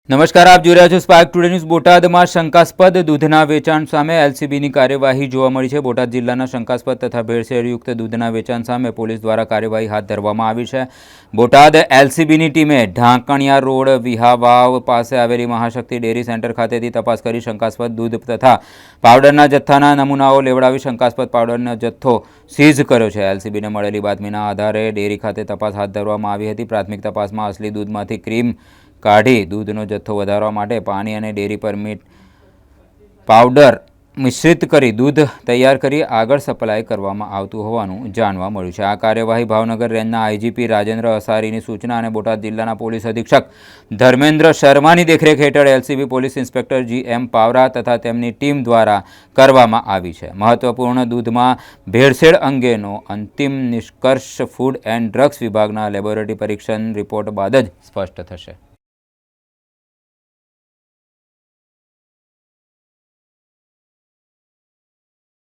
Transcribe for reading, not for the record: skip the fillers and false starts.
નમસ્કાર, આપ જોઈ રહ્યા છો સ્પાર્ક ટુડે ન્યૂઝ। બોટાદમાં શંકાસ્પદ દૂધના વેચાણ સામે એલસીબીની કાર્યવાહી જોવા મળી છે। બોટાદ જિલ્લાના શંકાસ્પદ તથા ભેળસેળયુક્ત દૂધના વેચાણ સામે પોલીસ દ્વારા કાર્યવાહી હાથ ધરવામાં આવી છે। બોટાદ એલસીબીની ટીમે ઢાંકણિયા રોડ વિહાવાવ પાસે આવેલી મહાશક્તિ ડેરી સેન્ટર ખાતેથી તપાસ કરી શંકાસ્પદ દૂધ તથા પાવડરના જથ્થાના નમૂનાઓ લેવડાવી શંકાસ્પદ પાવડરનો જથ્થો સીઝ કર્યો છે। એલસીબીને મળેલી બાતમીના આધારે ડેરી ખાતે તપાસ હાથ ધરવામાં આવી હતી। પ્રાથમિક તપાસમાં અસલી દૂધમાંથી ક્રીમ કાઢી દૂધનો જથ્થો વધારવા માટે પાણી અને ડેરી પરમિટ પાવડર મિશ્રિત કરી દૂધ તૈયાર કરી આગળ સપ્લાય કરવામાં આવતું હોવાનું જાણવા મળ્યું છે। આ કાર્યવાહી ભાવનગર રેન્જના આઈજીપી રાજેન્દ્ર અસારીની સૂચના અને બોટાદ જિલ્લાના પોલીસ અધિક્ષક ધર્મેન્દ્ર શર્માની દેખરેખ હેઠળ LCB police inspector GM Pawara તથા તેમની ટીમ દ્વારા કરવામાં આવી છે। મહત્વપૂર્ણ દૂધમાં ભેળસેળ અંગેનો અંતિમ નિષ્કર્ષ ફૂડ એન્ડ ડ્રગ્સ વિભાગના લેબોરેટરી પરીક્ષણ રિપોર્ટ બાદ જ સ્પષ્ટ થશે।